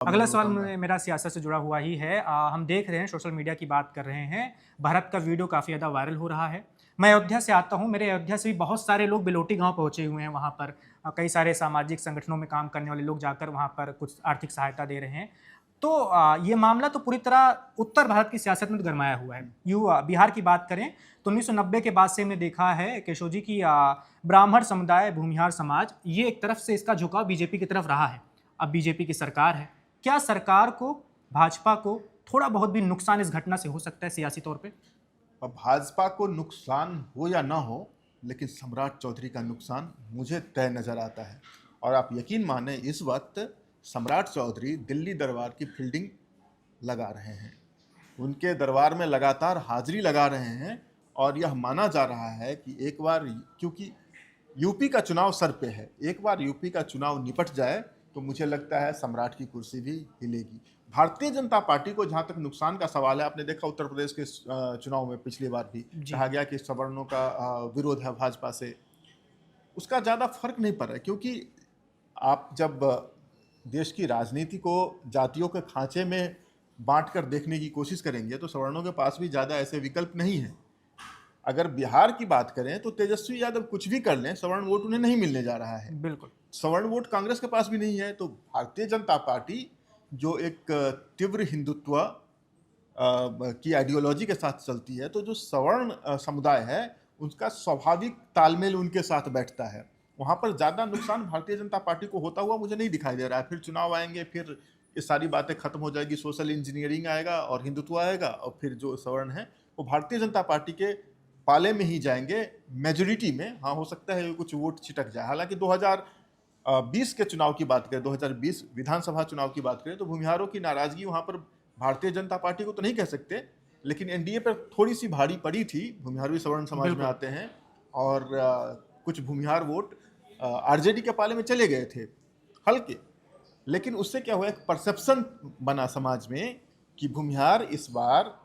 अगला सवाल बताऊंगा। मेरा सियासत से जुड़ा हुआ ही है। हम देख रहे हैं, सोशल मीडिया की बात कर रहे हैं, भारत का वीडियो काफ़ी ज़्यादा वायरल हो रहा है। मैं अयोध्या से आता हूँ, मेरे अयोध्या से भी बहुत सारे लोग बिलोटी गांव पहुंचे हुए हैं। वहां पर कई सारे सामाजिक संगठनों में काम करने वाले लोग जाकर वहां पर कुछ आर्थिक सहायता दे रहे हैं। तो ये मामला तो पूरी तरह उत्तर भारत की सियासत में तो गरमाया हुआ है। बिहार की बात करें तो 1990 के बाद से हमने देखा है केशव जी की ब्राह्मण समुदाय, भूमिहार समाज, ये एक तरफ से इसका झुकाव बीजेपी की तरफ रहा है। अब बीजेपी की सरकार है, क्या सरकार को, भाजपा को थोड़ा बहुत भी नुकसान इस घटना से हो सकता है सियासी तौर पे? अब भाजपा को नुकसान हो या ना हो, लेकिन सम्राट चौधरी का नुकसान मुझे तय नजर आता है। और आप यकीन माने, इस वक्त सम्राट चौधरी दिल्ली दरबार की फील्डिंग लगा रहे हैं, उनके दरबार में लगातार हाजिरी लगा रहे हैं। और यह माना जा रहा है कि एक बार, क्योंकि यूपी का चुनाव सर पे है, एक बार यूपी का चुनाव निपट जाए तो मुझे लगता है सम्राट की कुर्सी भी हिलेगी। भारतीय जनता पार्टी को जहां तक नुकसान का सवाल है, आपने देखा उत्तर प्रदेश के चुनाव में पिछली बार भी जी। कहा गया कि सवर्णों का विरोध है भाजपा से। उसका ज़्यादा फर्क नहीं पड़ रहा है, क्योंकि आप जब देश की राजनीति को जातियों के खांचे में बांट कर देखने की कोशिश करेंगे तो सवर्णों के पास भी ज़्यादा ऐसे विकल्प नहीं है। अगर बिहार की बात करें तो तेजस्वी यादव कुछ भी कर लें, सवर्ण वोट उन्हें नहीं मिलने जा रहा है। बिल्कुल। सवर्ण वोट कांग्रेस के पास भी नहीं है। तो भारतीय जनता पार्टी, जो एक तीव्र हिंदुत्व की आइडियोलॉजी के साथ चलती है, तो जो सवर्ण समुदाय है उसका स्वाभाविक तालमेल उनके साथ बैठता है। वहाँ पर ज़्यादा नुकसान भारतीय जनता पार्टी को होता हुआ मुझे नहीं दिखाई दे रहा है। फिर चुनाव आएंगे, फिर ये सारी बातें खत्म हो जाएगी, सोशल इंजीनियरिंग आएगा और हिंदुत्व आएगा, और फिर जो सवर्ण है वो भारतीय जनता पार्टी के पाले में ही जाएंगे मेजोरिटी में। हाँ, हो सकता है कुछ वोट छिटक जाए। हालांकि 2020 के चुनाव की बात करें, 2020 विधानसभा चुनाव की बात करें, तो भूमिहारों की नाराजगी वहां पर भारतीय जनता पार्टी को तो नहीं कह सकते, लेकिन एनडीए पर थोड़ी सी भारी पड़ी थी। भूमिहार भी सवर्ण समाज में बिल्कुल। आते हैं, और कुछ भूमिहार वोट आरजेडी के पाले में चले गए थे, हल्के। लेकिन उससे क्या हुआ, एक परसेप्शन बना समाज में कि भूमिहार इस बार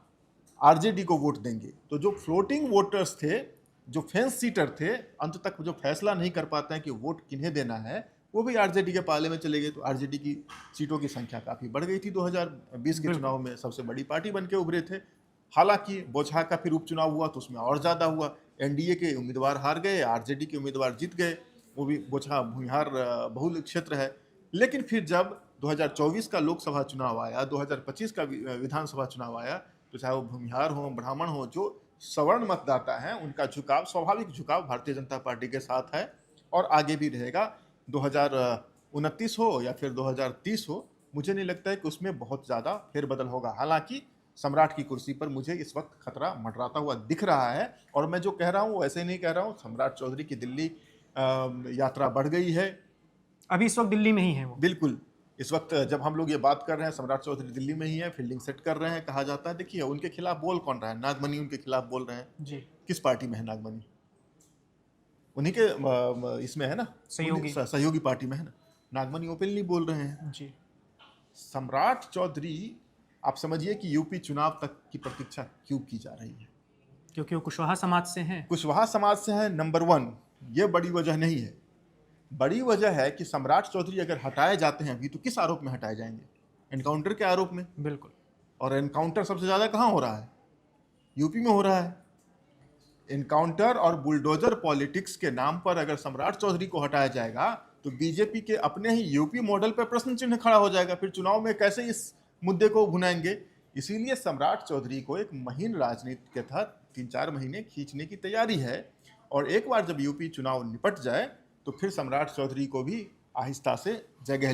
आरजेडी को वोट देंगे। तो जो फ्लोटिंग वोटर्स थे, जो फेंस सीटर थे, अंत तक जो फैसला नहीं कर पाते हैं कि वोट किन्हें देना है, वो भी आरजेडी के पाले में चले गए। तो आरजेडी की सीटों की संख्या काफ़ी बढ़ गई थी। 2020 के बिल्कुल। चुनाव में सबसे बड़ी पार्टी बन के उभरे थे। हालांकि बोचहा का फिर उपचुनाव हुआ तो उसमें और ज़्यादा हुआ। एनडीए के उम्मीदवार हार गए, आरजेडी के उम्मीदवार जीत गए। वो भी बोचहा भूमिहार बहुल क्षेत्र है। लेकिन फिर जब 2024 का लोकसभा चुनाव आया, 2025 का विधानसभा चुनाव आया, तो चाहे वो भूमिहार हो, ब्राह्मण हो, जो सवर्ण मतदाता हैं, उनका झुकाव, स्वाभाविक झुकाव भारतीय जनता पार्टी के साथ है और आगे भी रहेगा। 2029 हो या फिर 2030 हो, मुझे नहीं लगता है कि उसमें बहुत ज़्यादा फेरबदल होगा। हालांकि सम्राट की कुर्सी पर मुझे इस वक्त खतरा मंडराता हुआ दिख रहा है। और मैं जो कह रहा हूँ वो ऐसे नहीं कह रहा हूँ। सम्राट चौधरी की दिल्ली यात्रा बढ़ गई है। अभी इस वक्त दिल्ली में ही है वो। बिल्कुल। इस वक्त जब हम लोग ये बात कर रहे हैं, सम्राट चौधरी दिल्ली में ही है, फील्डिंग सेट कर रहे हैं, कहा जाता है। देखिए, उनके खिलाफ बोल कौन रहा है? नागमणि उनके खिलाफ बोल रहे हैं। जी। किस पार्टी में है नागमणि? उन्हीं के इसमें है ना, सहयोगी। सहयोगी पार्टी में है ना। नागमणि ओपनली बोल रहे हैं। जी। सम्राट चौधरी, आप समझिए कि यूपी चुनाव तक की प्रतीक्षा क्यों की जा रही है। क्योंकि वो कुशवाहा समाज से हैं। कुशवाहा समाज से है, नंबर 1। ये बड़ी वजह नहीं है। बड़ी वजह है कि सम्राट चौधरी अगर हटाए जाते हैं अभी, तो किस आरोप में हटाए जाएंगे? एनकाउंटर के आरोप में। बिल्कुल। और एनकाउंटर सबसे ज़्यादा कहाँ हो रहा है? यूपी में हो रहा है। एनकाउंटर और बुलडोजर पॉलिटिक्स के नाम पर अगर सम्राट चौधरी को हटाया जाएगा तो बीजेपी के अपने ही यूपी मॉडल पर प्रश्न चिन्ह खड़ा हो जाएगा। फिर चुनाव में कैसे इस मुद्दे को भुनाएंगे? इसीलिए सम्राट चौधरी को एक महीन राजनीति के तहत 3-4 महीने खींचने की तैयारी है। और एक बार जब यूपी चुनाव निपट जाए तो फिर सम्राट चौधरी को भी आहिस्ता से जगह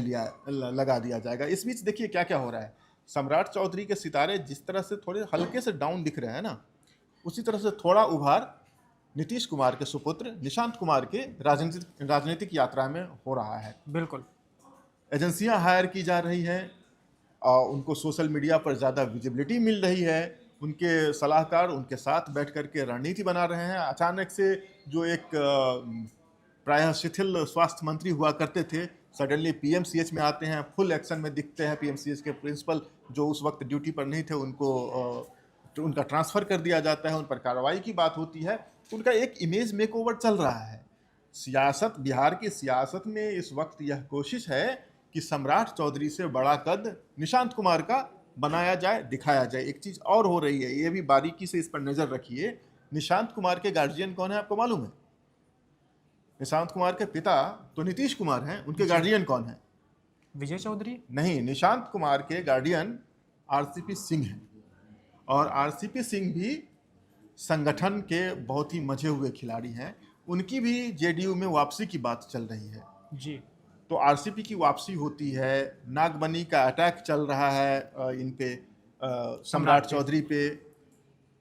लगा दिया जाएगा। इस बीच देखिए क्या क्या हो रहा है। सम्राट चौधरी के सितारे जिस तरह से थोड़े हल्के से डाउन दिख रहे हैं ना, उसी तरह से थोड़ा उभार नीतीश कुमार के सुपुत्र निशांत कुमार के राजनीतिक यात्रा में हो रहा है। बिल्कुल। एजेंसियां हायर की जा रही हैं, उनको सोशल मीडिया पर ज़्यादा विजिबिलिटी मिल रही है। उनके सलाहकार उनके साथ बैठ कर के रणनीति बना रहे हैं। अचानक से जो एक प्रायः शिथिल स्वास्थ्य मंत्री हुआ करते थे, सडनली पीएमसीएच में आते हैं, फुल एक्शन में दिखते हैं। पीएमसीएच के प्रिंसिपल जो उस वक्त ड्यूटी पर नहीं थे, उनको तो उनका ट्रांसफ़र कर दिया जाता है, उन पर कार्रवाई की बात होती है। उनका एक इमेज मेकओवर चल रहा है। सियासत, बिहार की सियासत में इस वक्त यह कोशिश है कि सम्राट चौधरी से बड़ा कद निशांत कुमार का बनाया जाए, दिखाया जाए। एक चीज और हो रही है, ये भी बारीकी से इस पर नजर रखिए। निशांत कुमार के गार्जियन कौन है आपको मालूम है? निशांत कुमार के पिता तो नीतीश कुमार हैं, उनके गार्डियन कौन है? विजय चौधरी? नहीं, निशांत कुमार के गार्डियन आरसीपी सिंह हैं। और आरसीपी सिंह भी संगठन के बहुत ही मंझे हुए खिलाड़ी हैं। उनकी भी जेडीयू में वापसी की बात चल रही है। जी। तो आरसीपी की वापसी होती है, नागबनी का अटैक चल रहा है इन पे, सम्राट चौधरी पे।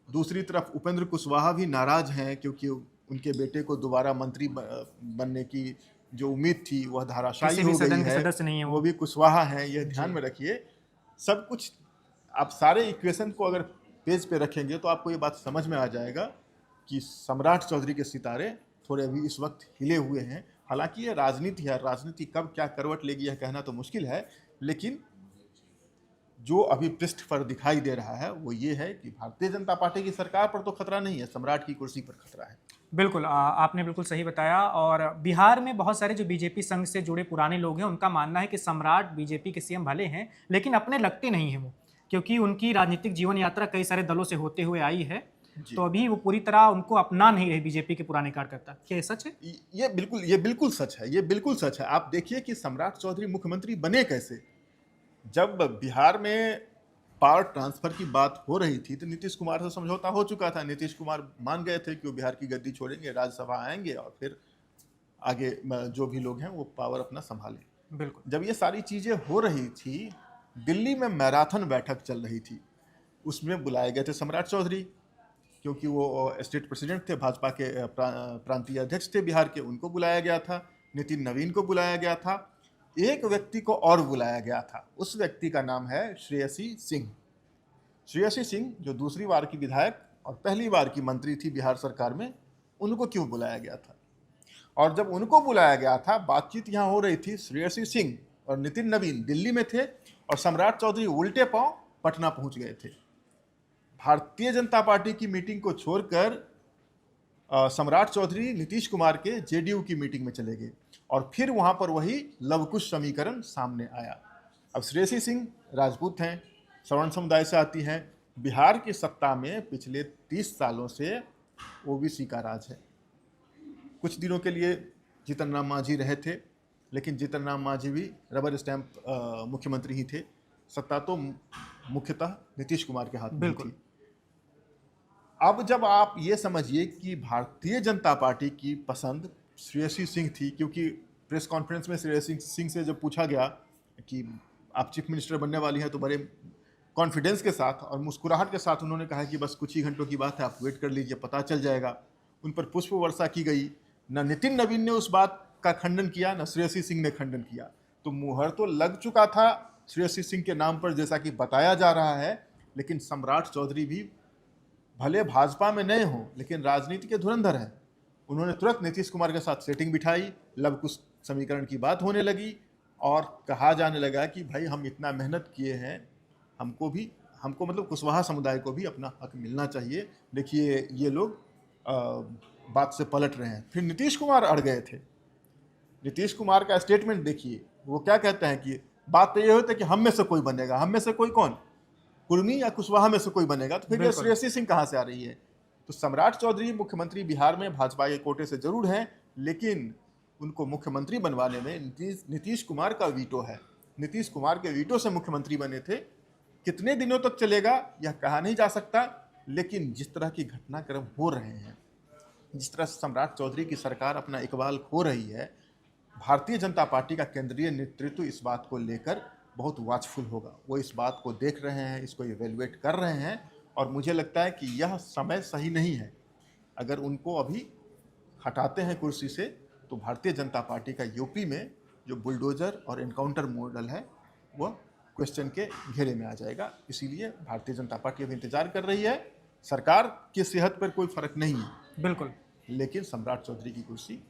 दूसरी तरफ उपेंद्र कुशवाहा भी नाराज हैं क्योंकि उनके बेटे को दोबारा मंत्री बनने की जो उम्मीद थी वह धराशायी किसी भी हो गई सदन के है। सदस्य नहीं है वो भी कुशवाहा हैं, यह ध्यान में रखिए। सब कुछ आप सारे इक्वेशन को अगर पेज पे रखेंगे तो आपको ये बात समझ में आ जाएगा कि सम्राट चौधरी के सितारे थोड़े अभी इस वक्त हिले हुए हैं। हालांकि ये राजनीति है, राजनीति कब क्या करवट लेगी यह कहना तो मुश्किल है, लेकिन जो अभी पृष्ठ पर दिखाई दे रहा है वो ये है कि भारतीय जनता पार्टी की सरकार पर तो खतरा नहीं है, सम्राट की कुर्सी पर खतरा है। बिल्कुल, आपने बिल्कुल सही बताया। और बिहार में बहुत सारे जो बीजेपी संघ से जुड़े पुराने लोग हैं, उनका मानना है कि सम्राट बीजेपी के सीएम भले हैं, लेकिन अपने लगते नहीं हैं वो, क्योंकि उनकी राजनीतिक जीवन यात्रा कई सारे दलों से होते हुए आई है। तो अभी वो पूरी तरह उनको अपना नहीं रहे बीजेपी के पुराने कार्यकर्ता। क्या ये सच है? ये बिल्कुल सच है, ये बिल्कुल सच है। आप देखिए कि सम्राट चौधरी मुख्यमंत्री बने कैसे। जब बिहार में पावर ट्रांसफर की बात हो रही थी तो नीतीश कुमार से समझौता हो चुका था। नीतीश कुमार मान गए थे कि वो बिहार की गद्दी छोड़ेंगे, राज्यसभा आएंगे और फिर आगे जो भी लोग हैं वो पावर अपना संभालें। बिल्कुल। जब ये सारी चीजें हो रही थी, दिल्ली में मैराथन बैठक चल रही थी, उसमें बुलाए गए थे सम्राट चौधरी, क्योंकि वो स्टेट प्रेसिडेंट थे, भाजपा के प्रांतीय अध्यक्ष थे बिहार के, उनको बुलाया गया था। नितिन नवीन को बुलाया गया था। एक व्यक्ति को और बुलाया गया था, उस व्यक्ति का नाम है श्रेयसी सिंह। श्रेयसी सिंह जो दूसरी बार की विधायक और पहली बार की मंत्री थी बिहार सरकार में, उनको क्यों बुलाया गया था? और जब उनको बुलाया गया था, बातचीत यहाँ हो रही थी, श्रेयसी सिंह और नितिन नवीन दिल्ली में थे और सम्राट चौधरी उल्टे पांव पटना पहुंच गए थे। भारतीय जनता पार्टी की मीटिंग को छोड़कर सम्राट चौधरी नीतीश कुमार के जेडीयू की मीटिंग में चले गए और फिर वहां पर वही लवकुश समीकरण सामने आया। अब श्रेयसी सिंह राजपूत हैं, सवर्ण समुदाय से आती हैं। बिहार की सत्ता में पिछले 30 सालों से ओबीसी का राज है। कुछ दिनों के लिए जीतन राम मांझी रहे थे, लेकिन जीतन राम मांझी भी रबर स्टैंप मुख्यमंत्री ही थे। सत्ता तो मुख्यतः नीतीश कुमार के हाथ में थी। अब जब आप ये समझिए कि भारतीय जनता पार्टी की पसंद श्रेयसी सिंह थी, क्योंकि प्रेस कॉन्फ्रेंस में श्रेयसी सिंह से जब पूछा गया कि आप चीफ मिनिस्टर बनने वाली हैं, तो बड़े कॉन्फिडेंस के साथ और मुस्कुराहट के साथ उन्होंने कहा कि बस कुछ ही घंटों की बात है, आप वेट कर लीजिए, पता चल जाएगा। उन पर पुष्प वर्षा की गई। न नितिन नवीन ने उस बात का खंडन किया, न श्रेयसी सिंह ने खंडन किया। तो मुहर तो लग चुका था श्रेयसी सिंह के नाम पर, जैसा कि बताया जा रहा है। लेकिन सम्राट चौधरी भी भले भाजपा में नए हों, लेकिन राजनीति के धुरंधर हैं। उन्होंने तुरंत नीतीश कुमार के साथ सेटिंग बिठाई, लवकुश समीकरण की बात होने लगी और कहा जाने लगा कि भाई हम इतना मेहनत किए हैं, हमको मतलब कुशवाहा समुदाय को भी अपना हक मिलना चाहिए। देखिए ये लोग बात से पलट रहे हैं। फिर नीतीश कुमार अड़ गए थे। नीतीश कुमार का स्टेटमेंट देखिए, वो क्या कहते हैं कि बात तो ये होती है कि हम में से कोई बनेगा। हम में से कोई कौन? कुर्मी या कुशवाहा में से कोई बनेगा। तो फिर ये श्रेयसी सिंह कहाँ से आ रही है? तो सम्राट चौधरी मुख्यमंत्री बिहार में भाजपा के कोटे से जरूर हैं, लेकिन उनको मुख्यमंत्री बनवाने में नीतीश कुमार का वीटो है। नीतीश कुमार के वीटो से मुख्यमंत्री बने थे। कितने दिनों तक चलेगा यह कहा नहीं जा सकता, लेकिन जिस तरह की घटनाक्रम हो रहे हैं, जिस तरह सम्राट चौधरी की सरकार अपना इकबाल खो रही है, भारतीय जनता पार्टी का केंद्रीय नेतृत्व इस बात को लेकर बहुत वॉचफुल होगा। वो इस बात को देख रहे हैं, इसको इवेलुएट कर रहे हैं और मुझे लगता है कि यह समय सही नहीं है। अगर उनको अभी हटाते हैं कुर्सी से तो भारतीय जनता पार्टी का यूपी में जो बुलडोजर और एनकाउंटर मॉडल है वह क्वेश्चन के घेरे में आ जाएगा। इसीलिए भारतीय जनता पार्टी अभी इंतजार कर रही है। सरकार की सेहत पर कोई फर्क नहीं है बिल्कुल, लेकिन सम्राट चौधरी की कुर्सी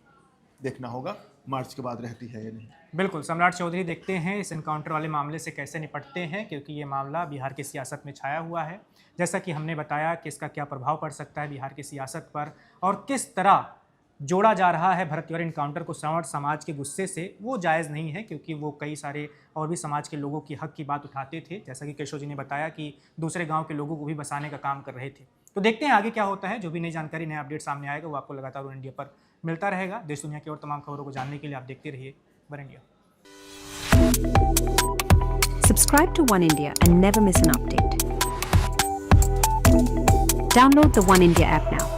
देखना होगा मार्च के बाद रहती है या नहीं। बिल्कुल। सम्राट चौधरी देखते हैं इस एनकाउंटर वाले मामले से कैसे निपटते हैं, क्योंकि ये मामला बिहार की सियासत में छाया हुआ है। जैसा कि हमने बताया कि इसका क्या प्रभाव पड़ सकता है बिहार की सियासत पर और किस तरह जोड़ा जा रहा है भरत तिवारी इनकाउंटर को सवर्ण समाज के गुस्से से, वो जायज़ नहीं है, क्योंकि वो कई सारे और भी समाज के लोगों की हक की बात उठाते थे, जैसा कि केशव जी ने बताया कि दूसरे गांव के लोगों को भी बसाने का काम कर रहे थे। तो देखते हैं आगे क्या होता है। जो भी नई जानकारी, नया अपडेट सामने आएगा वो आपको लगातार वन इंडिया पर मिलता रहेगा। देश दुनिया की और तमाम खबरों को जानने के लिए आप देखते रहिए one India. Subscribe to One India and never miss an update. Download the One India app now.